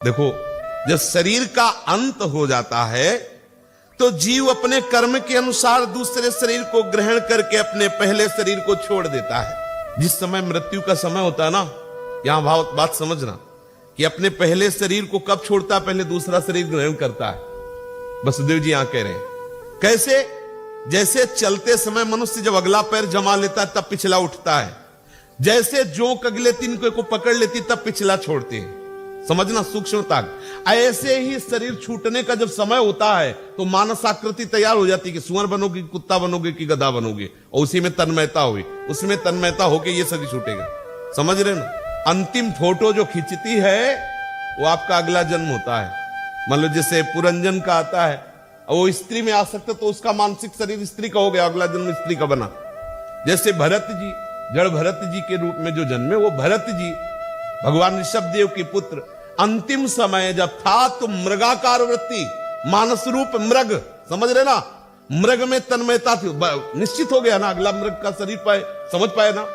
देखो, जब शरीर का अंत हो जाता है तो जीव अपने कर्म के अनुसार दूसरे शरीर को ग्रहण करके अपने पहले शरीर को छोड़ देता है। जिस समय मृत्यु का समय होता है ना, यहां बात समझना कि अपने पहले शरीर को कब छोड़ता है, पहले दूसरा शरीर ग्रहण करता है। वसुदेव जी यहां कह रहे हैं कैसे, जैसे चलते समय मनुष्य जब अगला पैर जमा लेता है तब पिछला उठता है, जैसे जोंक अगले तिनके को पकड़ लेती तब पिछला छोड़ते हैं। समझना सूक्ष्मता। ऐसे ही शरीर छूटने का जब समय होता है तो मानस आकृति तैयार हो जाती है कि सुअर बनोगे, कुत्ता बनोगे कि गधा बनोगे, और उसी में तन्मयता हुई, उसमें तन्मयता होके ये शरीर छूटेगा। समझ रहे ना? अंतिम फोटो जो खींचती है वो आपका अगला जन्म होता है। मान लो जैसे पुरंजन का आता है, वो स्त्री में आ सकता तो उसका मानसिक शरीर स्त्री का हो गया, अगला जन्म स्त्री का बना। जैसे भरत जी, जड़ भरत जी के रूप में जो जन्मे वो भरत जी भगवान ऋषभदेव के पुत्र, अंतिम समय जब था तो मृगाकार वृत्ति, मानस रूप मृग, समझ रहे ना? मृग में तन्मयता थी, निश्चित हो गया ना अगला मृग का शरीर पाए, समझ पाए ना?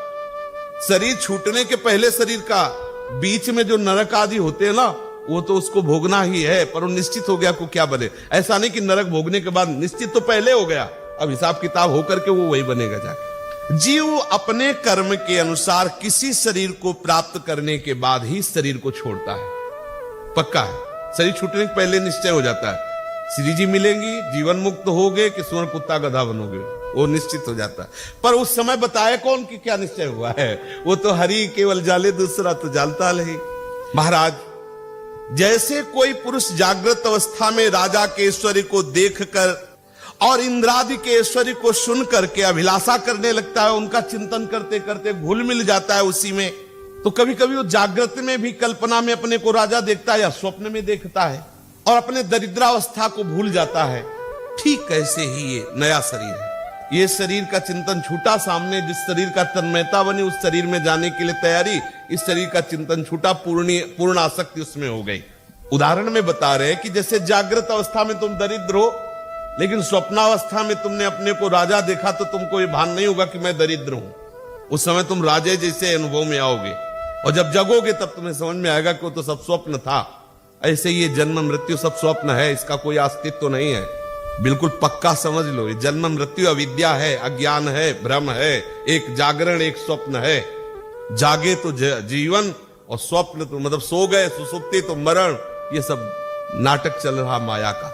शरीर छूटने के पहले शरीर का बीच में जो नरक आदि होते हैं ना, वो तो उसको भोगना ही है, पर वो निश्चित हो गया को क्या बने। ऐसा नहीं कि नरक भोगने के बाद, निश्चित तो पहले हो गया, अब हिसाब किताब होकर के वो वही बनेगा जाके। जीव अपने कर्म के अनुसार किसी शरीर को प्राप्त करने के बाद ही शरीर को छोड़ता है, पक्का है। शरीर छूटने के पहले निश्चय हो जाता है, श्री जी मिलेंगी, जीवन मुक्त होगे कि सुअर कुत्ता गधा बनोगे, वो निश्चित हो जाता है। पर उस समय बताए कौन कि क्या निश्चय हुआ है? वो तो हरि केवल जाले, दूसरा तो जानता नहीं। महाराज, जैसे कोई पुरुष जागृत अवस्था में राजा के ऐश्वर्य को देखकर और इंद्रादि के ऐश्वर्य को सुन करके अभिलाषा करने लगता है, उनका चिंतन करते करते घुल मिल जाता है उसी में, तो कभी कभी वो जागृत में भी कल्पना में अपने को राजा देखता है या स्वप्न में देखता है और अपने दरिद्रावस्था को भूल जाता है। ठीक कैसे ही ये नया शरीर है, ये शरीर का चिंतन छूटा, सामने जिस शरीर का तन्मयता बनी उस शरीर में जाने के लिए तैयारी, इस शरीर का चिंतन छूटा, पूर्ण आसक्ति उसमें हो गई। उदाहरण में बता रहे कि जैसे जागृत अवस्था में तुम दरिद्र हो, लेकिन स्वप्नावस्था में तुमने अपने को राजा देखा तो तुमको ये भान नहीं होगा कि मैं दरिद्र हूं। उस समय तुम राजे जैसे अनुभव में आओगे, और जब जगोगे तब तुम्हें समझ में आएगा कि वो तो सब स्वप्न था। ऐसे ये जन्म मृत्यु सब स्वप्न है, इसका कोई अस्तित्व तो नहीं है। बिल्कुल पक्का समझ लो, ये जन्म मृत्यु अविद्या है, अज्ञान है, भ्रम है, एक जागरण एक स्वप्न है। जागे तो जीवन और स्वप्न तो मतलब सो गए, सुसुप्ति तो मरण, ये सब नाटक चल रहा माया का।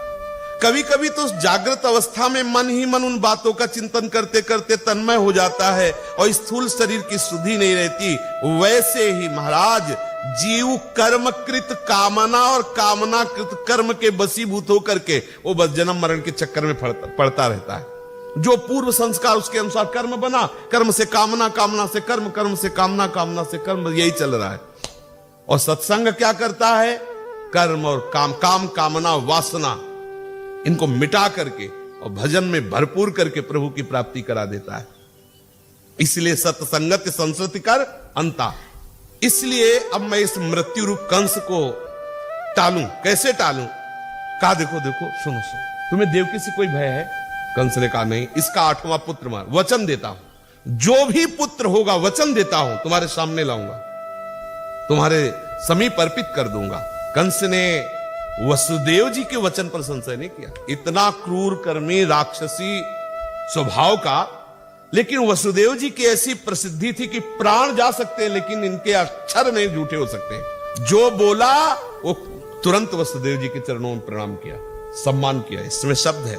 कभी कभी तो जागृत अवस्था में मन ही मन उन बातों का चिंतन करते करते तन्मय हो जाता है और स्थूल शरीर की शुद्धि नहीं रहती। वैसे ही महाराज, जीव कर्मकृत कामना और कामनाकृत कर्म के बसीभूत होकर के वो बस जन्म मरण के चक्कर में पड़ता रहता है। जो पूर्व संस्कार उसके अनुसार कर्म बना, कर्म से कामना, कामना से कर्म, कर्म से कामना, कामना से कर्म, यही चल रहा है। और सत्संग क्या करता है? कर्म और काम कामना वासना इनको मिटा करके और भजन में भरपूर करके प्रभु की प्राप्ति करा देता है। इसलिए सत्संगत संस्कृति कर अंता। इसलिए अब मैं इस मृत्यु रूप कंस को टालूं, कैसे टालूं? कहा देखो सुनो, तुम्हें देवकी से कोई भय है? कंस ने कहा नहीं, इसका 8वां पुत्र मैं वचन देता हूं, जो भी पुत्र होगा वचन देता हूं तुम्हारे सामने लाऊंगा, तुम्हारे समीप अर्पित कर दूंगा। कंस ने वसुदेव जी के वचन पर संशय नहीं किया। इतना क्रूर कर्मी राक्षसी स्वभाव का, लेकिन वसुदेव जी की ऐसी प्रसिद्धि थी कि प्राण जा सकते हैं लेकिन इनके अक्षर नहीं झूठे हो सकते। जो बोला वो तुरंत वसुदेव जी के चरणों में प्रणाम किया, सम्मान किया। इसमें शब्द है,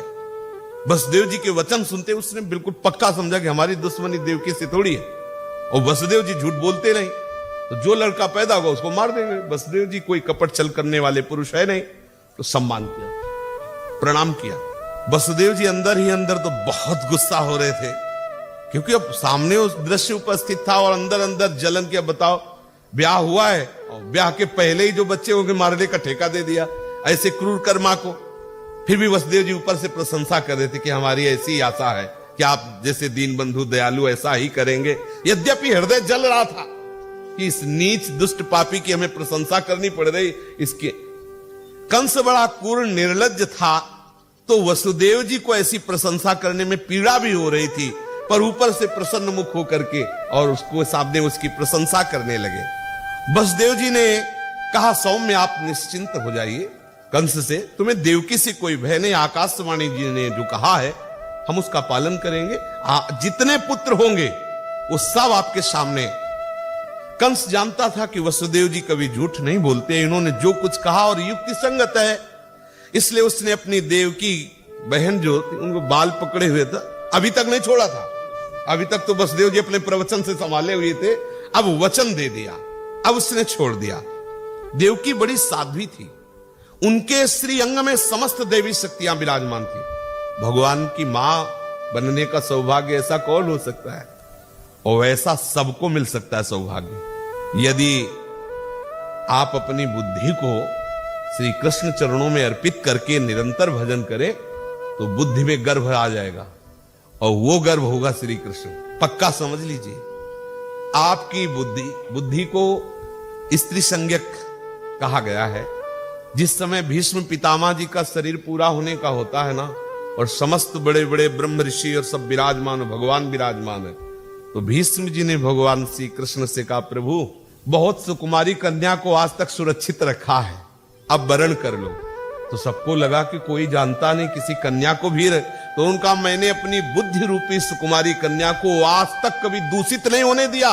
वसुदेव जी के वचन सुनते उसने बिल्कुल पक्का समझा कि हमारी दुश्मनी देवकी से थोड़ी है, और वसुदेव जी झूठ बोलते नहीं, तो जो लड़का पैदा होगा उसको मार देंगे। वसुदेव जी कोई कपट छल करने वाले पुरुष है नहीं, तो सम्मान किया, प्रणाम किया। वसुदेव जी अंदर ही अंदर तो बहुत गुस्सा हो रहे थे, क्योंकि अब सामने उस दृश्य उपस्थित था और अंदर अंदर जलन किया। बताओ, ब्याह हुआ है और ब्याह के पहले ही जो बच्चे होंगे मारने का ठेका दे दिया ऐसे क्रूर कर्मा को। फिर भी वसुदेव जी ऊपर से प्रशंसा कर रहे थे कि हमारी ऐसी आशा है कि आप जैसे दीन बंधु दयालु ऐसा ही करेंगे। यद्यपि हृदय जल रहा था कि इस नीच दुष्ट पापी की हमें प्रशंसा करनी पड़ रही। इसके कंस बड़ा क्रूर निर्लज्ज था, तो वसुदेव जी को ऐसी प्रशंसा करने में पीड़ा भी हो रही थी, पर ऊपर से प्रसन्न मुख होकर के और उसको सामने उसकी प्रशंसा करने लगे। वसुदेव जी ने कहा सौम्य आप निश्चिंत हो जाइए, कंस से तुम्हें देवकी से कोई भय नहीं। आकाशवाणी जी ने जो कहा है हम उसका पालन करेंगे। जितने पुत्र होंगे वो सब आपके सामने। कंस जानता था कि वसुदेव जी कभी झूठ नहीं बोलते, इन्होंने जो कुछ कहा और युक्ति संगत है, इसलिए उसने अपनी देवकी बहन जो थी उनको बाल पकड़े हुए था, अभी तक नहीं छोड़ा था। अभी तक तो वसुदेव जी अपने प्रवचन से संभाले हुए थे, अब वचन दे दिया, अब उसने छोड़ दिया। देवकी बड़ी साध्वी थी, उनके श्री अंग में समस्त देवी शक्तियां विराजमान थी। भगवान की मां बनने का सौभाग्य ऐसा कौन हो सकता है, और वैसा सबको मिल सकता है सौभाग्य यदि आप अपनी बुद्धि को श्री कृष्ण चरणों में अर्पित करके निरंतर भजन करें तो बुद्धि में गर्भ आ जाएगा, और वो गर्भ होगा श्री कृष्ण। पक्का समझ लीजिए। आपकी बुद्धि को स्त्री संज्ञक कहा गया है। जिस समय भीष्म पितामह जी का शरीर पूरा होने का होता है ना, और समस्त बड़े बड़े ब्रह्म ऋषि और सब विराजमान, भगवान विराजमान है, तो भीष्म जी ने भगवान श्री कृष्ण से कहा प्रभु बहुत सुकुमारी कन्या को आज तक सुरक्षित रखा है, अब वरण कर लो। तो सबको लगा कि कोई जानता नहीं किसी कन्या को भी, तो उनका मैंने अपनी बुद्धि रूपी सुकुमारी कन्या को आज तक कभी दूषित नहीं होने दिया।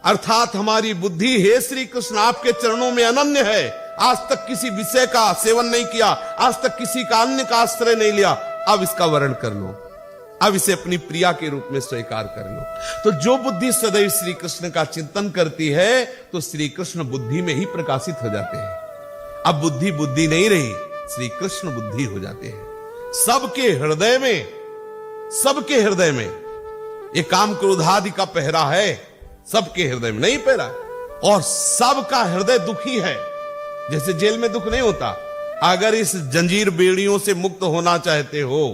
अर्थात हमारी बुद्धि हे श्री कृष्ण आपके चरणों में अनन्य है, आज तक किसी विषय का सेवन नहीं किया, आज तक किसी का अन्य का आश्रय नहीं लिया, अब इसका वरण कर लो, अब इसे अपनी प्रिया के रूप में स्वीकार कर लो। तो जो बुद्धि सदैव श्री कृष्ण का चिंतन करती है तो श्री कृष्ण बुद्धि में ही प्रकाशित हो जाते हैं। अब बुद्धि नहीं रही, श्री कृष्ण बुद्धि हो जाते हैं। सबके हृदय में ये काम क्रोधादि का पहरा है, सबके हृदय में नहीं पहरा, और सबका हृदय दुखी है। जैसे जेल में दुख नहीं होता, अगर इस जंजीर बेड़ियों से मुक्त होना चाहते हो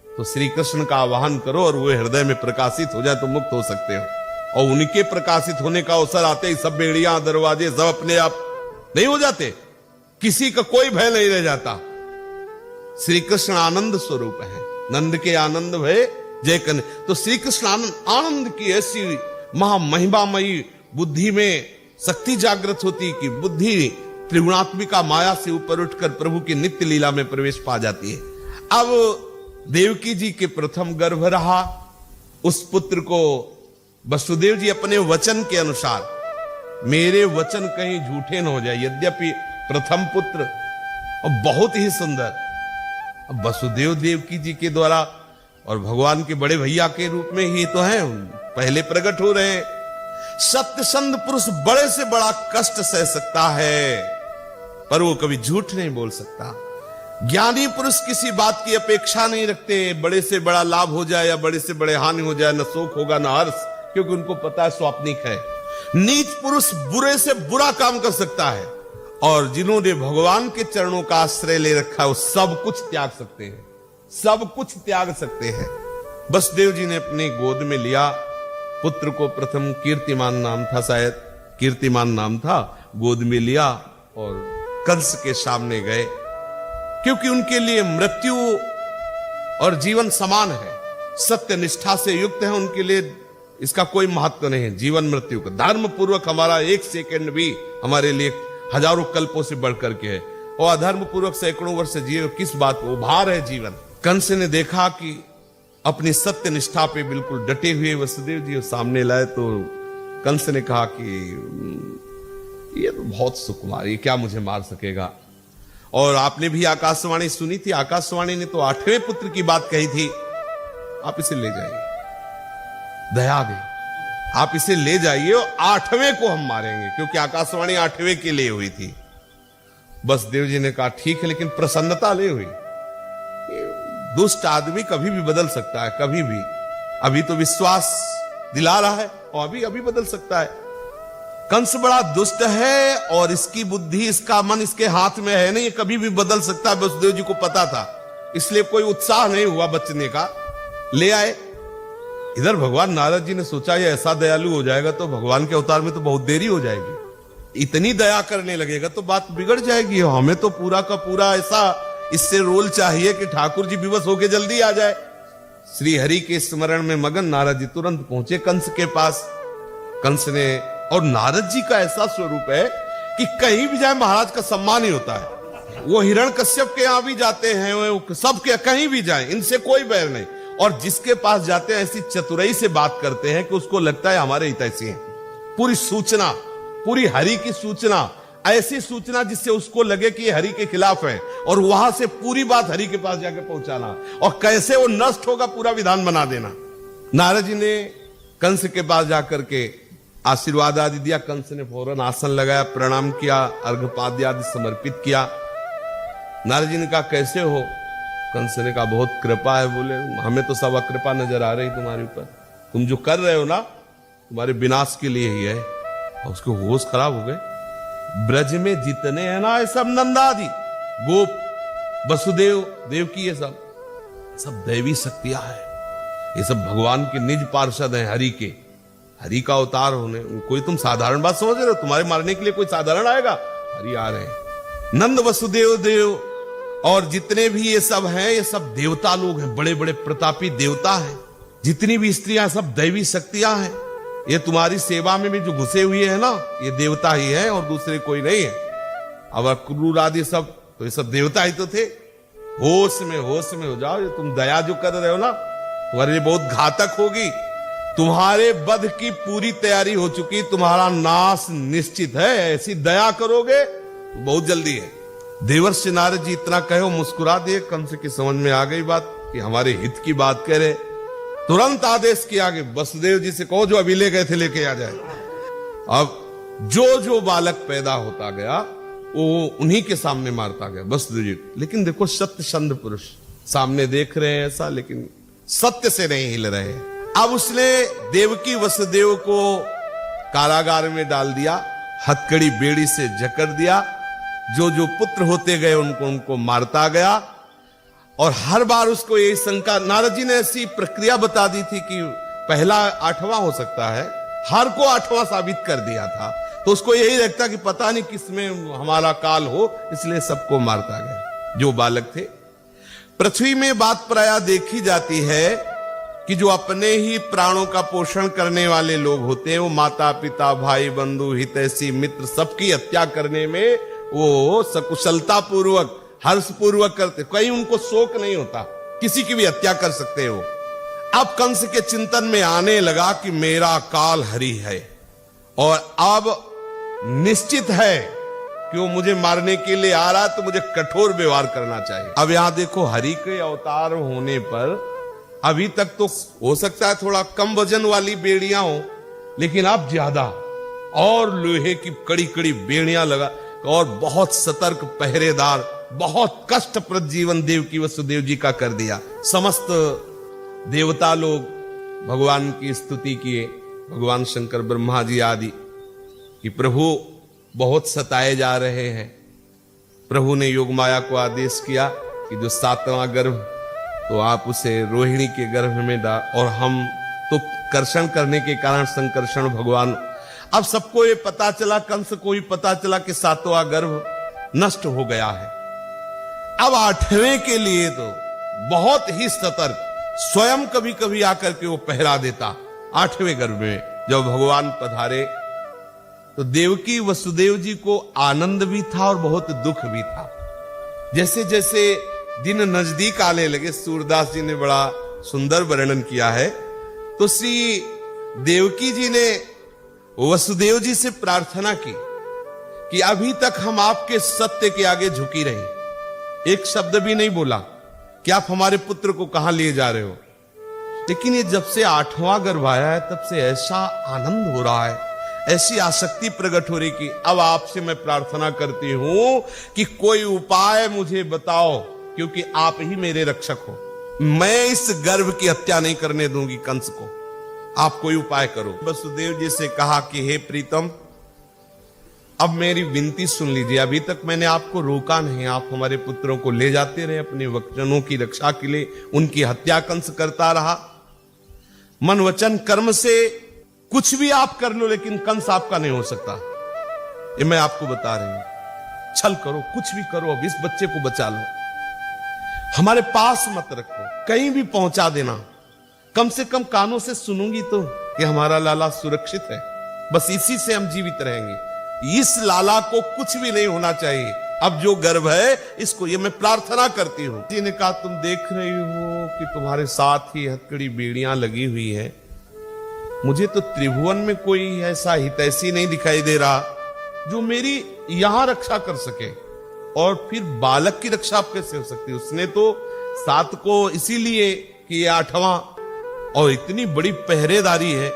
तो श्री कृष्ण का आवाहन करो और वो हृदय में प्रकाशित हो जाए तो मुक्त हो सकते हो। और उनके प्रकाशित होने का अवसर आते ही सब बेड़ियां दरवाजे सब अपने आप नहीं हो जाते, किसी का कोई भय नहीं रह जाता। श्री कृष्ण आनंद स्वरूप है, नंद के आनंद भय जय कन। तो श्री कृष्ण आनंद की ऐसी महामहिमामयी बुद्धि में शक्ति जागृत होती कि बुद्धि त्रिगुणात्मिका माया से ऊपर उठकर प्रभु की नित्य लीला में प्रवेश पा जाती है। अब देवकी जी के प्रथम गर्भ रहा, उस पुत्र को वसुदेव जी अपने वचन के अनुसार, मेरे वचन कहीं झूठे न हो जाए, यद्यपि प्रथम पुत्र और बहुत ही सुंदर, अब वसुदेव देवकी जी के द्वारा और भगवान के बड़े भैया के रूप में ही तो हैं, पहले प्रकट हो रहे हैं। सत्यसंध पुरुष बड़े से बड़ा कष्ट सह सकता है पर वो कभी झूठ नहीं बोल सकता। ज्ञानी पुरुष किसी बात की अपेक्षा नहीं रखते, बड़े से बड़ा लाभ हो जाए या बड़े से बड़े हानि हो जाए, न शोक होगा न हर्ष, क्योंकि उनको पता है स्वाप्निक है। नीच पुरुष बुरे से बुरा काम कर सकता है, और जिन्होंने भगवान के चरणों का आश्रय ले रखा है वो सब कुछ त्याग सकते हैं, सब कुछ त्याग सकते हैं। वसुदेव जी ने अपनी गोद में लिया पुत्र को, प्रथम कीर्तिमान नाम था, शायद कीर्तिमान नाम था, गोद में लिया और कंस के सामने गए, क्योंकि उनके लिए मृत्यु और जीवन समान है, सत्य निष्ठा से युक्त है, उनके लिए इसका कोई महत्व नहीं है जीवन मृत्यु का। धर्म पूर्वक हमारा एक सेकंड भी हमारे लिए हजारों कल्पों से बढ़कर के है, और अधर्म पूर्वक सैकड़ों वर्ष जिए किस बात को, भार है जीवन। कंस ने देखा कि अपनी सत्य निष्ठा पे बिल्कुल डटे हुए वसुदेव जी सामने लाए, तो कंस ने कहा कि ये तो बहुत सुकुमार, ये क्या मुझे मार सकेगा। और आपने भी आकाशवाणी सुनी थी, आकाशवाणी ने तो 8वें पुत्र की बात कही थी, आप इसे ले जाइए, दया दे, आप इसे ले जाइए और 8वें को हम मारेंगे, क्योंकि आकाशवाणी 8वें के लिए हुई थी। वसुदेव जी ने कहा ठीक है, लेकिन प्रसन्नता ले हुई। दुष्ट आदमी कभी भी बदल सकता है, कभी भी। अभी तो विश्वास दिला रहा है और अभी बदल सकता है। कंस बड़ा दुष्ट है और इसकी बुद्धि, इसका मन इसके हाथ में है नहीं, ये कभी भी बदल सकता है। वसुदेव जी को पता था, इसलिए कोई उत्साह नहीं हुआ बचने का, ले आए। इधर भगवान नारद जी ने सोचा ये ऐसा दयालु हो जाएगा तो भगवान के अवतार में तो बहुत देरी हो जाएगी, इतनी दया करने लगेगा तो बात बिगड़ जाएगी। हमें तो पूरा का पूरा ऐसा इससे रोल चाहिए कि ठाकुर जी विवश होके जल्दी आ जाए। श्री हरि के स्मरण में मगन नारद जी तुरंत पहुंचे कंस के पास। कंस ने, और नारद जी का ऐसा स्वरूप है कि कहीं भी जाए महाराज का सम्मान ही होता है। वो हिरण्यकश्यप के यहां भी जाते हैं, वो सबके कहीं भी जाए, इनसे कोई बैर नहीं। और जिसके पास जाते हैं ऐसी चतुराई से बात करते हैं कि उसको लगता है हमारे हितैषी हैं। पूरी सूचना, पूरी हरि की सूचना, ऐसी सूचना जिससे उसको लगे कि ये हरि के खिलाफ है, और वहां से पूरी बात हरि के पास जाके पहुंचाना, और कैसे वो नष्ट होगा पूरा विधान बना देना। नारद जी ने कंस के पास जाकर के आशीर्वाद आदि दिया। कंस ने फौरन आसन लगाया, प्रणाम किया, अर्घपाद्य आदि समर्पित किया। नारद जी ने कहा कैसे हो? कंस ने कहा बहुत कृपा है। बोले हमें तो सब अकृपा नजर आ रही तुम्हारे ऊपर, तुम जो कर रहे हो ना तुम्हारे विनाश के लिए ही है। और उसके होश खराब हो गए। ब्रज में जितने हैं ना ये सब नंदादि गोप वसुदेव देवकी, ये सब दैवी शक्तियां हैं। ये सब भगवान के निज पार्षद हैं, हरि के, हरि का अवतार होने। कोई तुम साधारण बात समझ रहे हो? तुम्हारे मारने के लिए कोई साधारण आएगा? हरि आ रहे हैं। नंद वसुदेव देव और जितने भी ये सब हैं, ये सब देवता लोग हैं, बड़े बड़े प्रतापी देवता हैं। जितनी भी स्त्रियां सब दैवी शक्तियां हैं। ये तुम्हारी सेवा में भी जो घुसे हुए हैं ना, ये देवता ही है और दूसरे कोई नहीं है। अब क्रूर आदि सब तो ये सब देवता ही तो थे। होश में हो जाओ। ये तुम दया जो कर रहे हो ना तुम्हारे लिए बहुत घातक होगी। तुम्हारे वध की पूरी तैयारी हो चुकी, तुम्हारा नाश निश्चित है। ऐसी दया करोगे तो बहुत जल्दी है। देवर्षि नारद जी इतना कहे, मुस्कुरा दिए। कंस की समझ में आ गई बात कि हमारे हित की बात कह रहे। तुरंत आदेश किया कि वसुदेव जी से कहो जो अभी ले गए थे लेके आ जाए। अब जो बालक पैदा होता गया वो उन्हीं के सामने मारता गया वसुदेव जी। लेकिन देखो सत्यसंध पुरुष सामने देख रहे हैं ऐसा, लेकिन सत्य से नहीं हिल रहे हैं। अब उसने देवकी वसुदेव को कारागार में डाल दिया, हथकड़ी बेड़ी से जकड़ दिया। जो पुत्र होते गए उनको मारता गया। और हर बार उसको यही शंका, नारद जी ने ऐसी प्रक्रिया बता दी थी कि पहला 8वां हो सकता है, हर को 8वां साबित कर दिया था। तो उसको यही लगता कि पता नहीं किसमें हमारा काल हो, इसलिए सबको मारता गया जो बालक थे। पृथ्वी में बात प्रायः देखी जाती है कि जो अपने ही प्राणों का पोषण करने वाले लोग होते हैं, वो माता पिता भाई बंधु हितैषी मित्र सबकी हत्या करने में वो सकुशलता पूर्वक हर्ष पूर्वक करते, कहीं उनको शोक नहीं होता, किसी की भी हत्या कर सकते हो। अब कंस के चिंतन में आने लगा कि मेरा काल हरि है और अब निश्चित है कि वो मुझे मारने के लिए आ रहा है, तो मुझे कठोर व्यवहार करना चाहिए। अब यहां देखो, हरि के अवतार होने पर अभी तक तो हो सकता है थोड़ा कम वजन वाली बेड़ियां हो, लेकिन अब ज्यादा और लोहे की कड़ी कड़ी बेड़ियां लगा और बहुत सतर्क पहरेदार, बहुत कष्टप्रद जीवन देवकी वसुदेव जी का कर दिया। समस्त देवता लोग भगवान की स्तुति किए, भगवान शंकर ब्रह्मा जी आदि, कि प्रभु बहुत सताए जा रहे हैं। प्रभु ने योग माया को आदेश किया कि जो 7वां गर्भ तो आप उसे रोहिणी के गर्भ में डाल, और हम तो कर्षण करने के कारण संकर्षण भगवान। अब सबको ये पता चला, कंस को भी पता चला कि 7वां गर्भ नष्ट हो गया है। अब 8वें के लिए तो बहुत ही सतर्क, स्वयं कभी कभी आकर के वो पहरा देता। 8वें गर्भ में जब भगवान पधारे तो देवकी वसुदेव जी को आनंद भी था और बहुत दुख भी था। जैसे जैसे दिन नजदीक आने लगे, सूरदास जी ने बड़ा सुंदर वर्णन किया है, तो श्री देवकी जी ने वसुदेव जी से प्रार्थना की कि अभी तक हम आपके सत्य के आगे झुकी रही, एक शब्द भी नहीं बोला कि आप हमारे पुत्र को कहां लिए जा रहे हो। लेकिन ये जब से 8वां गर्भ आया है तब से ऐसा आनंद हो रहा है, ऐसी आसक्ति प्रकट हो रही कि अब आपसे मैं प्रार्थना करती हूं कि कोई उपाय मुझे बताओ, क्योंकि आप ही मेरे रक्षक हो। मैं इस गर्भ की हत्या नहीं करने दूंगी कंस को, आप कोई उपाय करो। वसुदेव जी से कहा कि हे प्रीतम, अब मेरी विनती सुन लीजिए। अभी तक मैंने आपको रोका नहीं, आप हमारे पुत्रों को ले जाते रहे अपने वचनों की रक्षा के लिए, उनकी हत्या कंस करता रहा। मन वचन कर्म से कुछ भी आप कर लो, लेकिन कंस आपका नहीं हो सकता, ये मैं आपको बता रही हूं। छल करो, कुछ भी करो, अब इस बच्चे को बचा लो, हमारे पास मत रखो, कहीं भी पहुंचा देना, कम से कम कानों से सुनूंगी तो कि हमारा लाला सुरक्षित है, बस इसी से हम जीवित रहेंगे। इस लाला को कुछ भी नहीं होना चाहिए। अब जो गर्भ है इसको ये मैं प्रार्थना करती हूं। जी ने कहा तुम देख रही हो कि तुम्हारे साथ ही हथकड़ी बेड़ियां लगी हुई है, मुझे तो त्रिभुवन में कोई ऐसा हितैषी नहीं दिखाई दे रहा जो मेरी यहां रक्षा कर सके, और फिर बालक की रक्षा आप कैसे हो सकती है? उसने तो 7 को इसीलिए कि ये 8वां, और इतनी बड़ी पहरेदारी है,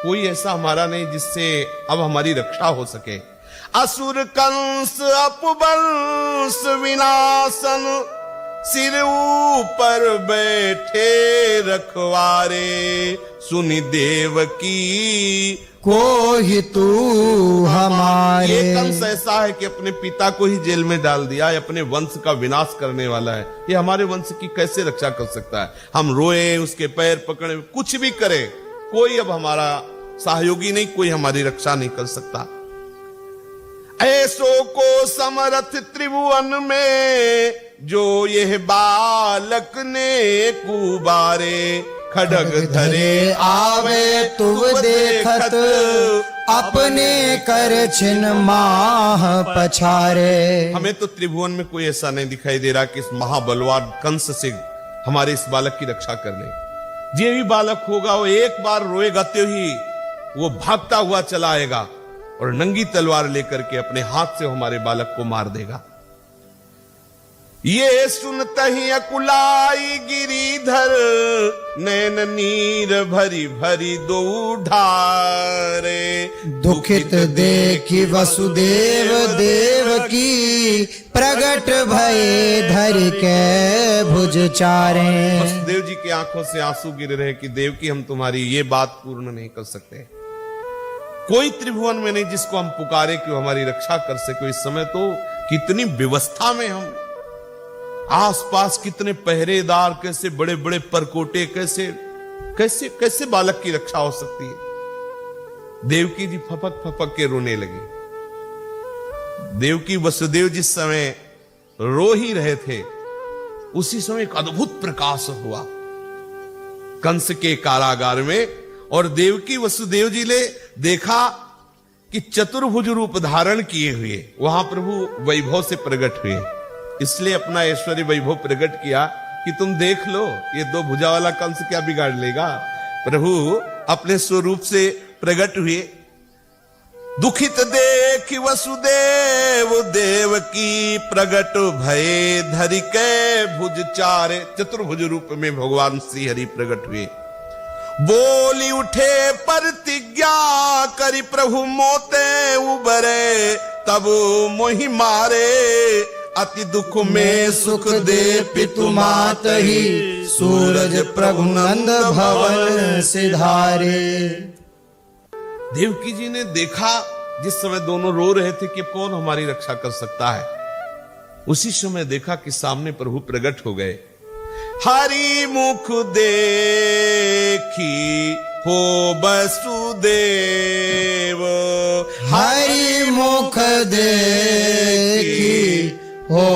कोई ऐसा हमारा नहीं जिससे अब हमारी रक्षा हो सके। असुर कंस अपवंश विनाशन, सिर ऊपर बैठे रखवारे, सुनि देव की को ही तू हमारे। ये कंस ऐसा है कि अपने पिता को ही जेल में डाल दिया, अपने वंश का विनाश करने वाला है। ये हमारे वंश की कैसे रक्षा कर सकता है? हम रोए, उसके पैर पकड़े, कुछ भी करें, कोई अब हमारा सहयोगी नहीं, कोई हमारी रक्षा नहीं कर सकता। ऐसो को समरथ त्रिभुवन में, जो यह बालक ने कुबारे, खड्ग धरे आवे तुव देखत, अपने कर छिन माह पछारे। हमें तो त्रिभुवन में कोई ऐसा नहीं दिखाई दे रहा कि इस महाबलवान कंस से हमारे इस बालक की रक्षा कर ले। ये भी बालक होगा, वो एक बार रोएगा तो ही वो भागता हुआ चला आएगा और नंगी तलवार लेकर के अपने हाथ से हमारे बालक को मार देगा। ये सुनते ही अकुलाई गिरीधर, नैन नीर भरी भरी दो ढारे, दुखित देखी वसुदेव देव की, प्रगट भये धर के भुज चारे। वसुदेव जी की आंखों से आंसू गिर रहे कि देवकी हम तुम्हारी ये बात पूर्ण नहीं कर सकते। कोई त्रिभुवन में नहीं जिसको हम पुकारे कि हमारी रक्षा कर सके। इस समय तो कितनी व्यवस्था में हम, आसपास कितने पहरेदार, कैसे बड़े बड़े परकोटे, कैसे कैसे कैसे बालक की रक्षा हो सकती है? देवकी जी फपक फपक के रोने लगी। देवकी वसुदेव जिस समय रो ही रहे थे, उसी समय एक अद्भुत प्रकाश हुआ कंस के कारागार में, और देवकी वसुदेव जी ने देखा कि चतुर्भुज रूप धारण किए हुए वहां प्रभु वैभव से प्रकट हुए। इसलिए अपना ऐश्वर्य वैभव प्रकट किया कि तुम देख लो, ये 2 भुजा वाला कंस क्या बिगाड़ लेगा। प्रभु अपने स्वरूप से प्रकट हुए। दुखित देख वसुदेव देव की, प्रगट भये धरि के भुज चारे। चतुर्भुज रूप में भगवान श्री हरि प्रकट हुए। बोली उठे प्रतिज्ञा करी, प्रभु मोते उबरे, तब मोहि मारे, अति दुख में सुख दे पितु मात ही, सूरज प्रभु नंद भवन सिधारे। देवकी जी ने देखा जिस समय दोनों रो रहे थे कि कौन हमारी रक्षा कर सकता है, उसी समय देखा कि सामने प्रभु प्रकट हो गए। हरि मुख देखी हो वसुदेव, हरि मुख देखी हो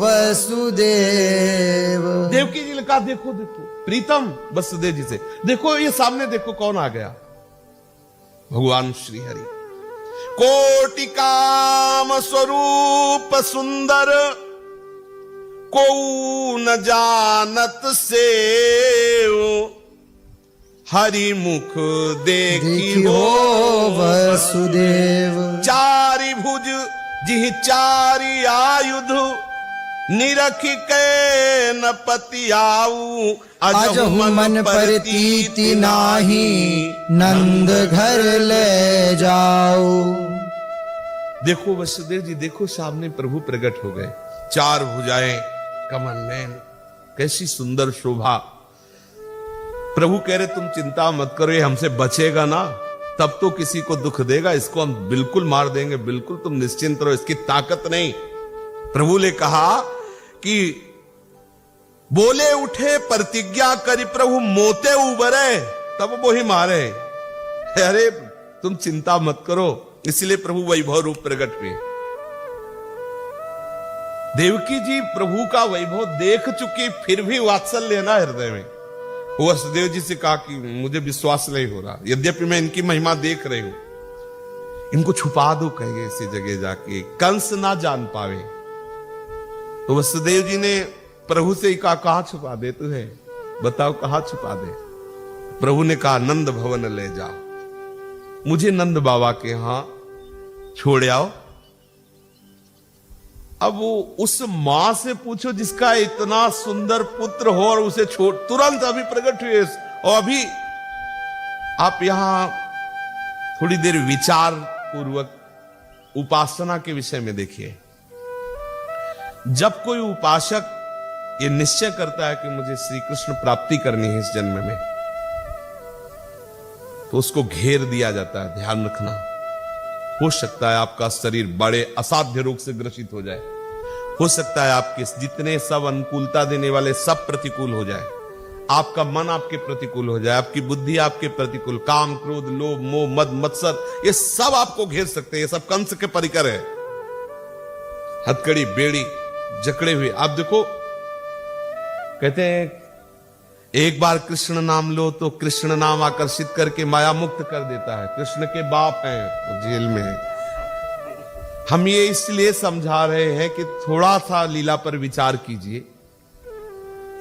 वसुदेव। देवकी जी ने कहा देखो देखो प्रीतम वसुदेव जी से, देखो ये सामने देखो कौन आ गया। भगवान श्री हरि कोटि काम स्वरूप सुंदर, को न जानत से, हरि मुख देखी हो वसुदेव। चारि भुज जिहि चारि आयुध, निरख के न पति आऊ, अजहु मन प्रतीति नाही, नंद घर ले जाओ। देखो वसुदेव जी, देखो सामने प्रभु प्रकट हो गए। 4 भुजाएं, कमल नयन, कैसी सुंदर शोभा। प्रभु कह रहे तुम चिंता मत करो, ये हमसे बचेगा ना, तब तो किसी को दुख देगा, इसको हम बिल्कुल मार देंगे, बिल्कुल तुम निश्चिंत रहो, इसकी ताकत नहीं। प्रभु ने कहा कि बोले उठे प्रतिज्ञा करी, प्रभु मोते उबरे, तब वो ही मारे। अरे तुम चिंता मत करो, इसलिए प्रभु वैभव रूप प्रकट हुए। देवकी जी प्रभु का वैभव देख चुकी, फिर भी वात्सल्य ना हृदय में। वो वसुदेव जी से कहा कि मुझे विश्वास नहीं हो रहा, यद्यपि मैं इनकी महिमा देख रही हूं। इनको छुपा दो कहीं ऐसी जगह जाके, कंस ना जान पावे। तो वसुदेव जी ने प्रभु से कहा, कहां छुपा दे तुझे, बताओ कहां छुपा दे। प्रभु ने कहा, नंद भवन ले जाओ, मुझे नंद बाबा के यहां छोड़ आओ। अब वो उस मां से पूछो जिसका इतना सुंदर पुत्र हो और उसे छोड़, तुरंत अभी प्रकट हुए। और अभी आप यहां थोड़ी देर विचार पूर्वक उपासना के विषय में देखिए। जब कोई उपासक ये निश्चय करता है कि मुझे श्री कृष्ण प्राप्ति करनी है इस जन्म में, तो उसको घेर दिया जाता है। ध्यान रखना, हो सकता है आपका शरीर बड़े असाध्य रोग से ग्रसित हो जाए, हो सकता है आपके जितने सब अनुकूलता देने वाले सब प्रतिकूल हो जाए, आपका मन आपके प्रतिकूल हो जाए, आपकी बुद्धि आपके प्रतिकूल, काम क्रोध लोभ मोह मद मत्सर ये सब आपको घेर सकते हैं। ये सब कंस के परिकर है, हथकड़ी बेड़ी जकड़े हुए। आप देखो, कहते हैं एक बार कृष्ण नाम लो तो कृष्ण नाम आकर्षित करके माया मुक्त कर देता है। कृष्ण के बाप हैं वो जेल में है। हम ये इसलिए समझा रहे हैं कि थोड़ा सा लीला पर विचार कीजिए।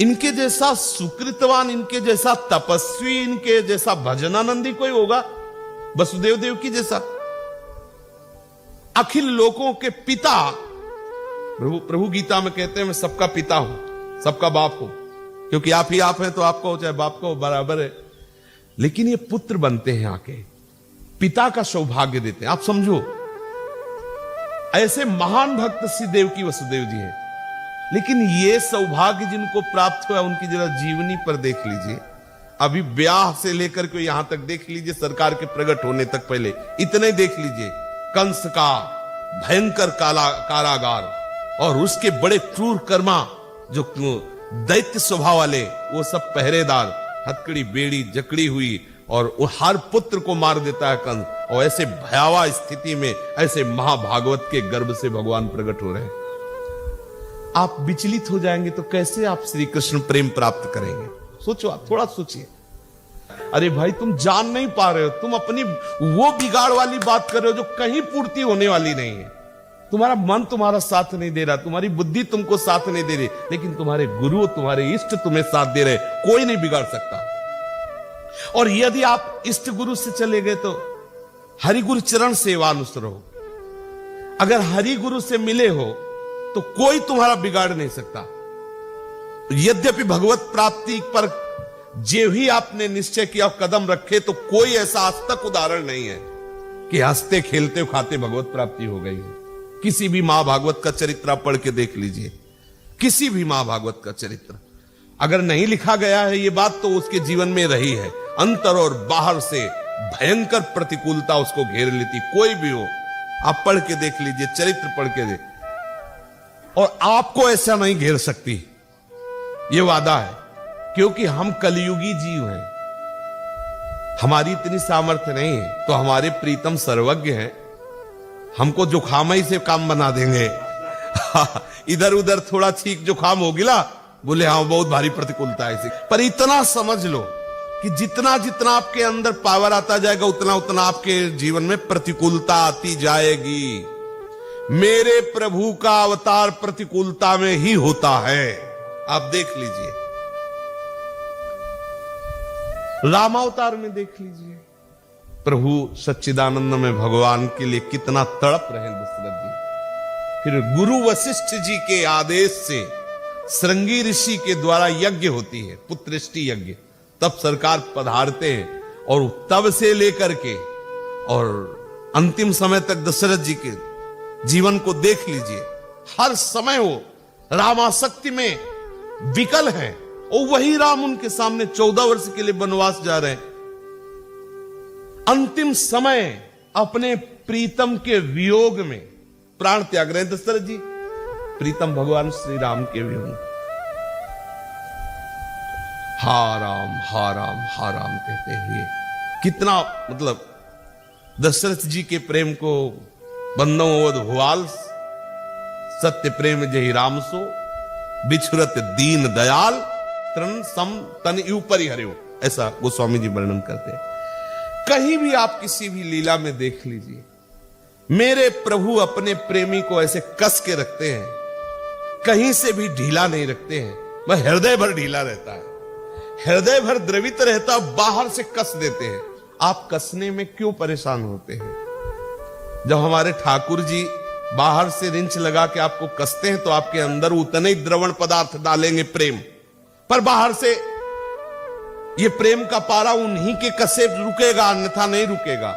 इनके जैसा सुकृतवान, इनके जैसा तपस्वी, इनके जैसा भजनानंदी कोई होगा? वसुदेव देव की जैसा अखिल लोकों के पिता। प्रभु गीता में कहते हैं मैं सबका पिता हूं, सबका बाप हूं, क्योंकि आप ही आप हैं तो आपको चाहे बाप को बराबर है। लेकिन ये पुत्र बनते हैं, आके पिता का सौभाग्य देते हैं। आप समझो, ऐसे महान भक्त श्री देवकी वसुदेव जी हैं, लेकिन ये सौभाग्य जिनको प्राप्त हुआ उनकी जरा जीवनी पर देख लीजिए। अभी ब्याह से लेकर के यहां तक देख लीजिए, सरकार के प्रकट होने तक पहले इतने देख लीजिए। कंस का भयंकर कारागार और उसके बड़े क्रूर कर्मा जो दैत्य स्वभाव वाले, वो सब पहरेदार, हथकड़ी बेड़ी जकड़ी हुई, और हर पुत्र को मार देता है कंस। और ऐसे भयावह स्थिति में ऐसे महाभागवत के गर्भ से भगवान प्रकट हो रहे हैं। आप विचलित हो जाएंगे तो कैसे आप श्री कृष्ण प्रेम प्राप्त करेंगे? सोचो, आप थोड़ा सोचिए। अरे भाई, तुम जान नहीं पा रहे हो, तुम अपनी वो बिगाड़ वाली बात कर रहे हो जो कहीं पूर्ति होने वाली नहीं है। तुम्हारा मन तुम्हारा साथ नहीं दे रहा, तुम्हारी बुद्धि तुमको साथ नहीं दे रही, लेकिन तुम्हारे गुरु तुम्हारे इष्ट तुम्हें साथ दे रहे। कोई नहीं बिगाड़ सकता। और यदि आप इष्ट गुरु से चले गए तो हरि गुरु चरण सेवा अनुसर हो। अगर हरि गुरु से मिले हो तो कोई तुम्हारा बिगाड़ नहीं सकता। यद्यपि भगवत प्राप्ति पर जे ही आपने निश्चय किया कदम रखे, तो कोई ऐसा आज तक उदाहरण नहीं है कि हंसते खेलते खाते भगवत प्राप्ति हो गई है। किसी भी मां भागवत का चरित्र पढ़ के देख लीजिए, किसी भी मां भागवत का चरित्र अगर नहीं लिखा गया है ये बात, तो उसके जीवन में रही है। अंतर और बाहर से भयंकर प्रतिकूलता उसको घेर लेती, कोई भी हो। आप पढ़ के देख लीजिए, चरित्र पढ़ के देख, और आपको ऐसा नहीं घेर सकती, ये वादा है। क्योंकि हम कलयुगी जीव हैं, हमारी इतनी सामर्थ्य नहीं है। तो हमारे प्रीतम सर्वज्ञ हैं, हमको जुखाम से काम बना देंगे। इधर उधर थोड़ा छींक जुखाम होगी ना, बोले हाँ बहुत भारी प्रतिकूलता है इसे। पर इतना समझ लो कि जितना जितना आपके अंदर पावर आता जाएगा, उतना उतना आपके जीवन में प्रतिकूलता आती जाएगी। मेरे प्रभु का अवतार प्रतिकूलता में ही होता है। आप देख लीजिए, रामावतार में देख लीजिए, प्रभु सच्चिदानंद में भगवान के लिए कितना तड़प रहे दशरथ जी। फिर गुरु वशिष्ठ जी के आदेश से श्रृंगी ऋषि के द्वारा यज्ञ होती है, पुत्रष्टि यज्ञ। तब सरकार पधारते हैं, और तब से लेकर के और अंतिम समय तक दशरथ जी के जीवन को देख लीजिए, हर समय वो रामासक्ति में विकल है। और वही राम उनके सामने 14 वर्ष के लिए वनवास जा रहे हैं। अंतिम समय अपने प्रीतम के वियोग में प्राण त्याग रहे हैं दशरथ जी, प्रीतम भगवान श्री राम के वियोग में। हा राम हा राम हा राम कहते हुए कितना, मतलब दशरथ जी के प्रेम को बंदोवद हुआल, सत्य प्रेम जही राम सो, बिछुरत दीन दयाल, तन सम तन ऊपर ही हरियो, ऐसा गोस्वामी जी वर्णन करते हैं। कहीं भी आप किसी भी लीला में देख लीजिए, मेरे प्रभु अपने प्रेमी को ऐसे कस के रखते हैं, कहीं से भी ढीला नहीं रखते हैं। वह हृदय भर ढीला रहता है, हृदय भर द्रवित रहता है, बाहर से कस देते हैं। आप कसने में क्यों परेशान होते हैं? जब हमारे ठाकुर जी बाहर से रिंच लगा के आपको कसते हैं तो आपके अंदर उतने ही द्रवण पदार्थ डालेंगे प्रेम, पर बाहर से ये प्रेम का पारा उन्हीं के कसे रुकेगा, अन्यथा नहीं रुकेगा।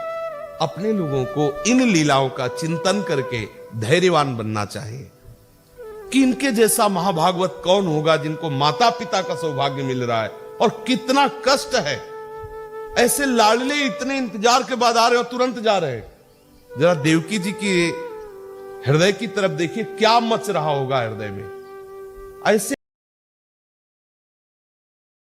अपने लोगों को इन लीलाओं का चिंतन करके धैर्यवान बनना चाहिए कि इनके जैसा महाभागवत कौन होगा जिनको माता पिता का सौभाग्य मिल रहा है, और कितना कष्ट है। ऐसे लाडले इतने इंतजार के बाद आ रहे हो, तुरंत जा रहे हैं। जरा देवकी जी की हृदय की तरफ देखिए, क्या मच रहा होगा हृदय में। ऐसे